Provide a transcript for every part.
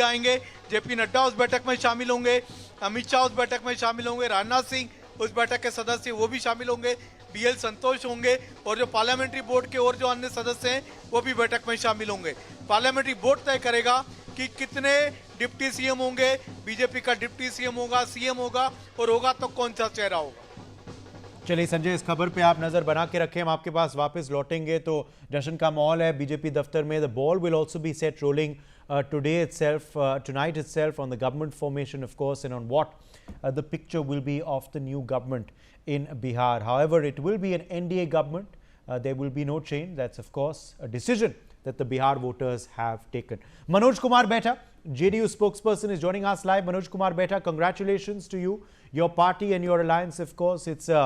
आएंगे, जेपी नड्डा उस बैठक में शामिल होंगे, अमित शाह उस बैठक में शामिल होंगे, राजनाथ सिंह उस बैठक के सदस्य वो भी शामिल होंगे, बीएल संतोष होंगे और जो पार्लियामेंट्री बोर्ड के और जो अन्य सदस्य हैं वो भी बैठक में शामिल होंगे। पार्लियामेंट्री बोर्ड तय करेगा कि कितने डिप्टी सीएम होंगे, बीजेपी का डिप्टी सीएम होगा, सीएम होगा और होगा तो कौन सा चेहरा होगा। चलिए संजय, इस खबर पे आप नजर बना के रखें, हम आपके पास वापस लौटेंगे। तो जश्न का माहौल है बीजेपी दफ्तर में। The ball will also be set rolling today itself, tonight itself, on the government formation, of course, and on what the picture will be of the new government in Bihar. However, it will be an NDA government. There will be no change. That's, of course, a decision that the Bihar voters have taken. Manoj Kumar Beta, JDU spokesperson, is joining us live. Manoj Kumar Beta, congratulations to you, your party and your alliance, of course. It's a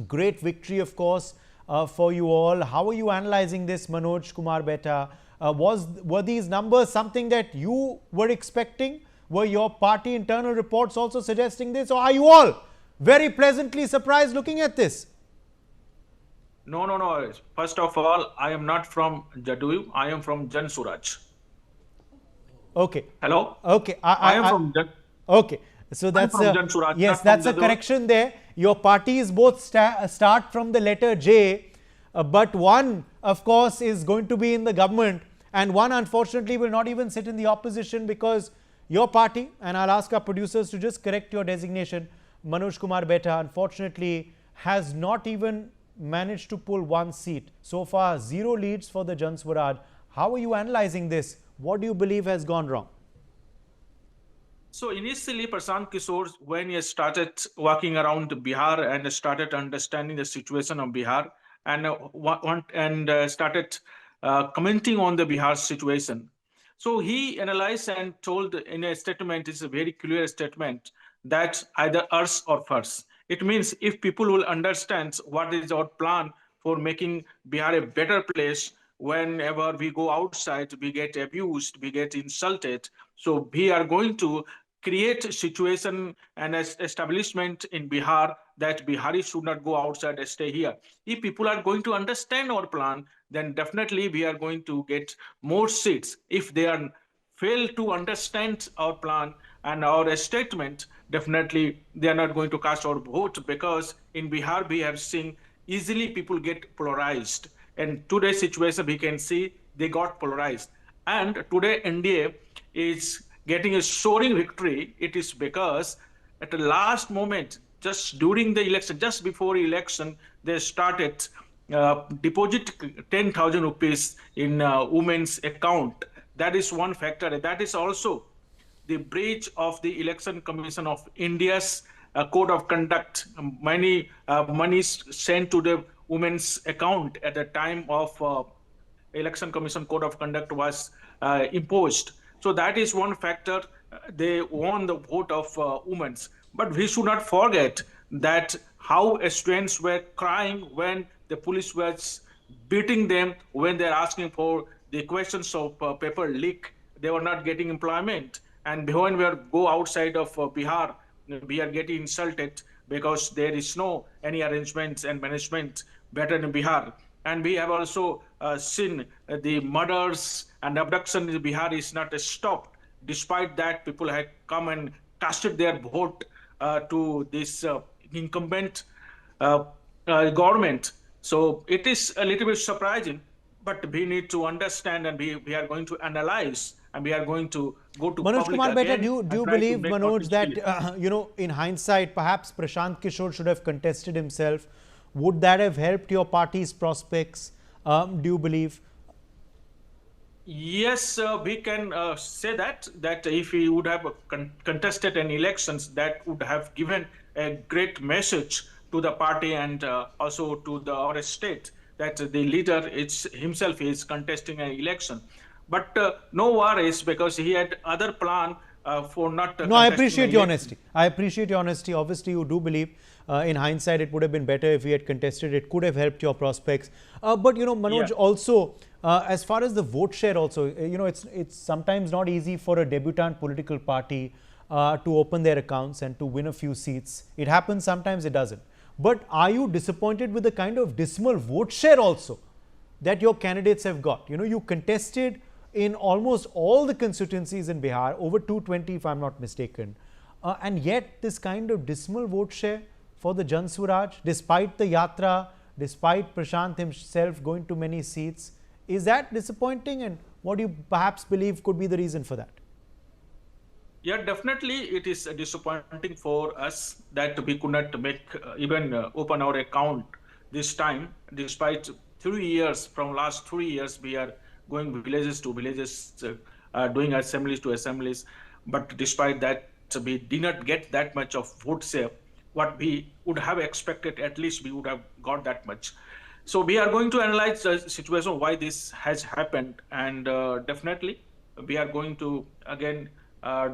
great victory, of course, for you all. How are you analyzing this, Manoj Kumar Beta? Were these numbers something that you were expecting? Were your party internal reports also suggesting this? Or are you all very pleasantly surprised looking at this? No. First of all, I am not from JDU. I am from Jansuraj. Okay. Hello? Okay. I am from Jan. Okay. So that's yes, that's a correction there. Your parties both start from the letter J, but one, of course, is going to be in the government, and one, unfortunately, will not even sit in the opposition because your party, and I'll ask our producers to just correct your designation, Manoj Kumar Beta, unfortunately, has not even managed to pull one seat. So far, 0 leads for the Jansuraj. How are you analyzing this? What do you believe has gone wrong? So initially, Prashant Kishor, when he started walking around Bihar and started understanding the situation of Bihar and started commenting on the Bihar situation. So he analyzed and told in a statement, it's a very clear statement, that either us or first. It means if people will understand what is our plan for making Bihar a better place, whenever we go outside, we get abused, we get insulted. So we are going to create a situation and establishment in Bihar that Biharis should not go outside and stay here. If people are going to understand our plan, then definitely we are going to get more seats. If they are fail to understand our plan and our statement, definitely they are not going to cast our vote, because in Bihar we have seen easily people get polarized. And today's situation we can see they got polarized. And today NDA is getting a soaring victory. It is because at the last moment, just during the election, just before election, they started deposit 10,000 rupees in women's account. That is one factor. That is also the breach of the Election Commission of India's code of conduct. Many monies sent to the women's account at the time of Election Commission code of conduct was imposed. So that is one factor. They won the vote of women. But we should not forget that how students were crying when the police was beating them, when they're asking for the questions of paper leak. They were not getting employment. And when we go outside of Bihar, we are getting insulted because there is no any arrangements and management better in Bihar. And we have also seen the murders and abduction in Bihar is not stopped. Despite that, people had come and casted their vote to this incumbent government. So it is a little bit surprising, but we need to understand, and we are going to analyze, and we are going to go to Manoj public Kumar Beta, again. do you believe, Manoj, that in hindsight, perhaps Prashant Kishor should have contested himself? Would that have helped your party's prospects? Do you believe? Yes, we can say that if he would have contested an elections, that would have given a great message to the party and also to our state, that the leader himself is contesting an election. But no worries, because he had other plan for not. No, I appreciate your honesty. I appreciate your honesty. Obviously, you do believe in hindsight it would have been better if he had contested. It could have helped your prospects. But Manoj, also as far as the vote share, also it's sometimes not easy for a debutant political party to open their accounts and to win a few seats. It happens, sometimes it doesn't. But are you disappointed with the kind of dismal vote share also that your candidates have got? You contested in almost all the constituencies in Bihar, over 220 if I'm not mistaken. And yet this kind of dismal vote share for the Jansuraj, despite the Yatra, despite Prashant himself going to many seats. Is that disappointing, and what do you perhaps believe could be the reason for that? Yeah, definitely it is disappointing for us that we could not make even open our account this time, despite 3 years, from last 3 years, we are going villages to villages, doing assemblies to assemblies. But despite that, we did not get that much of vote share. What we would have expected, at least we would have got that much. So we are going to analyze the situation, why this has happened. And definitely we are going to again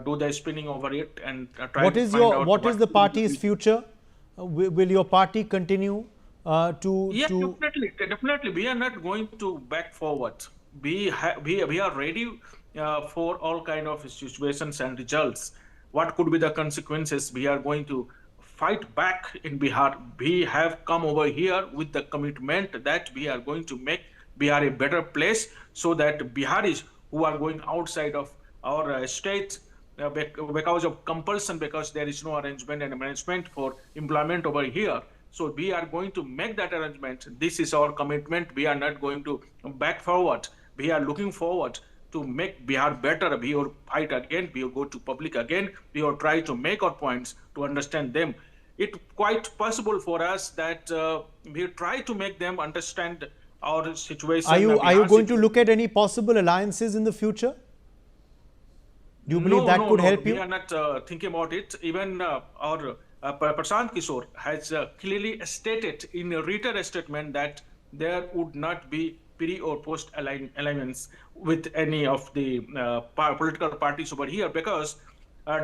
do the spinning over it and try What to is find your out what is the will party's be- future? Will your party continue to Yeah, definitely. We are not going to back forward. We are ready for all kind of situations and results. What could be the consequences? We are going to fight back in Bihar. We have come over here with the commitment that we are going to make Bihar a better place, so that Biharis who are going outside of our state because of compulsion, because there is no arrangement and management for employment over here. So we are going to make that arrangement. This is our commitment. We are not going to back forward. We are looking forward to make Bihar better. We will fight again. We will go to public again. We will try to make our points, to understand them. It's quite possible for us that we try to make them understand our situation. are you Bihar going to situation. look at any possible alliances in the future? Do you believe that could help you? We are not thinking about it. Even our Prashant Kishor has clearly stated in a written statement that there would not be pre or post alliance with any of the political parties over here, because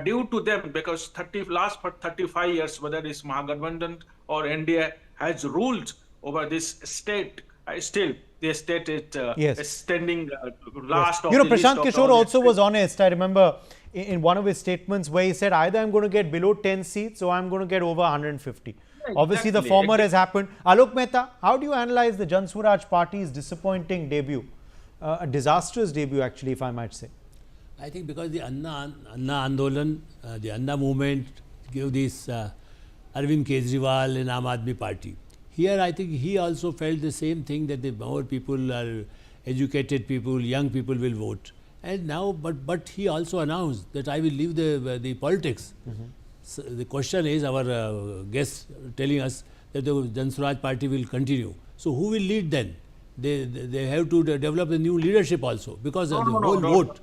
due to them, because last 35 years, whether it's Mahagathbandhan or NDA has ruled over this state, still the state is Yes. standing last of You know, the list Prashant of Kishor all the also states. was honest. I remember in one of his statements where he said either I'm going to get below 10 seats or I'm going to get over 150. Obviously, the exactly, former has exactly. happened. Alok Mehta, how do you analyze the Jansuraj Party's disappointing debut? A disastrous debut, actually, if I might say. I think because the Anna Andolan, the Anna movement gave this Arvind Kejriwal and Aam Aadmi Party. Here I think he also felt the same thing, that the more people are educated people, young people will vote. And now, but he also announced that I will leave the politics. So the question is, our guest telling us that the Jansuraj Party will continue. So who will lead then? They have to develop a new leadership also, because of the whole vote.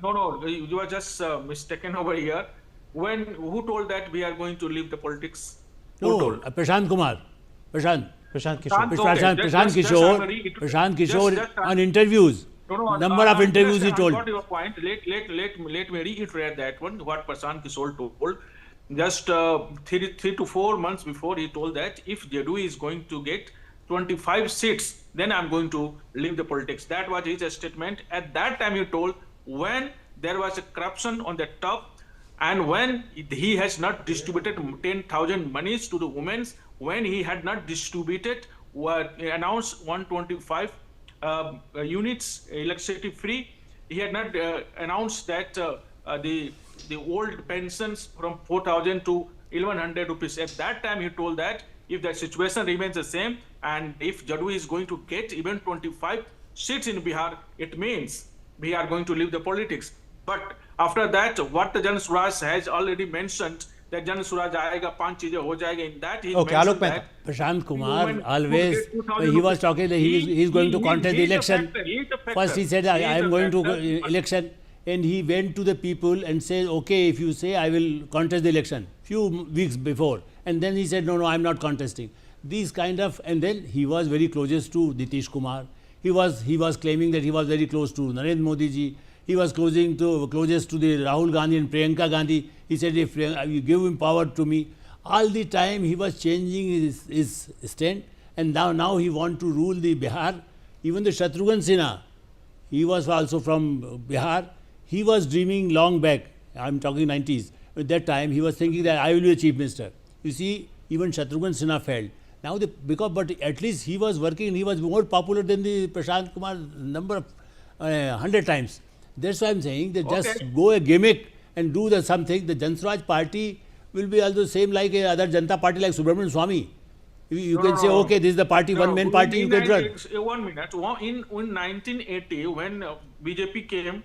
No, you are just mistaken over here. Who told that we are going to leave the politics? Who No, told? Prashant Kumar. Prashant. Prashant Kishor. Prashant Kishor on interviews. Number of interviews he told. I got your point. Let me reiterate that one. What Prashant Kishor told. Just 3 to 4 months before, he told that if Jadui is going to get 25 seats, then I'm going to leave the politics. That was his statement. At that time, he told, when there was a corruption on the top, and when he has not distributed 10,000 monies to the women, when he had not distributed, announced 125 units electricity free, he had not announced that the old pensions from 4,000 to 1,100 rupees. At that time, he told that if the situation remains the same, and if Jadui is going to get even 25 seats in Bihar, it means we are going to leave the politics. But after that, what the Jansuraj has already mentioned, that Jansuraj aayega, 5 cheezein ho jayega, in that he Okay, mentioned Alok Mehta. that Prashant Kumar women always, would get 2,000 he was rupees. talking that he is going to contest the He is a election. factor, he is a factor. First he said, I He is am a going to factor. election, and he went to the people and said, okay, if you say I will contest the election, few weeks before. And then he said, no, I am not contesting. These kind of, and then he was very closest to Nitish Kumar. He was claiming that he was very close to Narendra Modi ji. He was closest to the Rahul Gandhi and Priyanka Gandhi. He said, if you give him power to me. All the time he was changing his stand, and now he want to rule the Bihar. Even the Shatrughan Sinha, he was also from Bihar. He was dreaming long back. I am talking 90s. At that time, he was thinking that I will be a chief minister. You see, even Shatrughan Sinha failed. Now, but at least he was working. He was more popular than the Prashant Kumar. Number of 100 times. That's why I'm saying that just Okay. go a gimmick and do the something. The Jansuraj Party will be also same like a other Janata Party like Subramanian Swamy. You can say, okay, this is the party, one man party, you can run. 1 minute. In 1980, when BJP came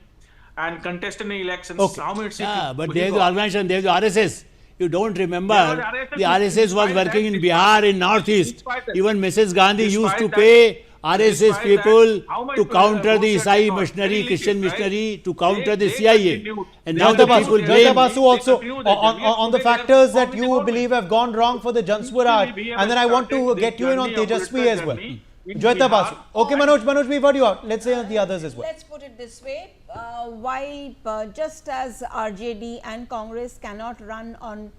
and contested in elections, Okay. how many seats? Yeah, but he there is the got? organization, there is the RSS. You don't remember, There was the RSS. RSS was Despite working that, in Bihar, in Northeast. despite that- Even Mrs. Gandhi used despite to that- pay RSS despite people that, how much to counter the votes Isai they got? missionary, Very Christian little, right? missionary, to counter the They CIA. continued. And They now the Jayanta people Basu, blame. Jayanta Basu also continue the on the journey. factors that They you forward. believe have gone wrong for the Jansuraj, We have and then I want to started get this you in on journey of Tejashwi political as well. journey in Jayanta Bihar. Basu. Okay, Manoj, we've heard you out. Let's say the others as well. Let's put it this way, why just as RJD and Congress cannot run on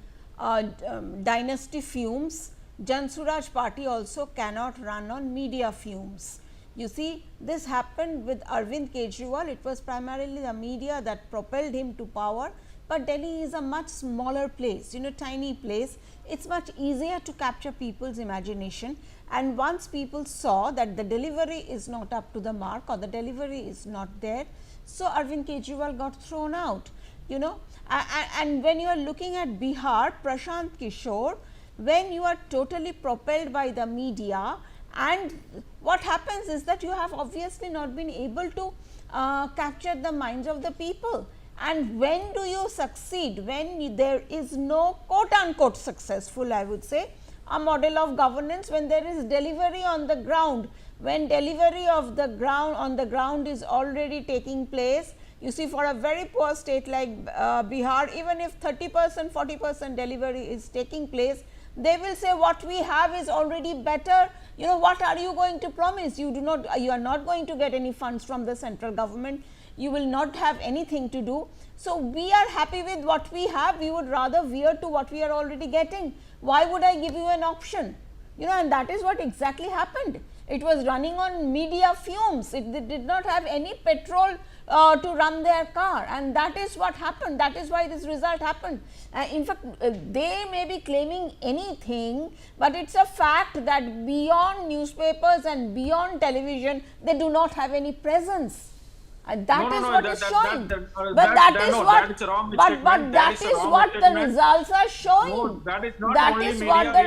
dynasty fumes, Jansuraj Party also cannot run on media fumes. You see, this happened with Arvind Kejriwal. It was primarily the media that propelled him to power, but Delhi is a much smaller place, tiny place. It's much easier to capture people's imagination, and once people saw that the delivery is not up to the mark or the delivery is not there, so Arvind Kejriwal got thrown out, and when you are looking at Bihar, Prashant Kishor, when you are totally propelled by the media, and what happens is that you have obviously not been able to capture the minds of the people. And when do you succeed? When there is no quote unquote successful, I would say, a model of governance, when there is delivery on the ground, when delivery of the ground on the ground is already taking place. You see, for a very poor state like Bihar, even if 30%, 40% delivery is taking place, they will say what we have is already better. What are you going to promise? You are not going to get any funds from the central government. You will not have anything to do. So we are happy with what we have. We would rather veer to what we are already getting. Why would I give you an option? And that is what exactly happened. It was running on media fumes. It did not have any petrol to run their car, and that is what happened. That is why this result happened. In fact, they may be claiming anything, but it's a fact that beyond newspapers and beyond television, they do not have any presence. That is what is showing. But that is what the results are showing. No, that is not That only is media. what the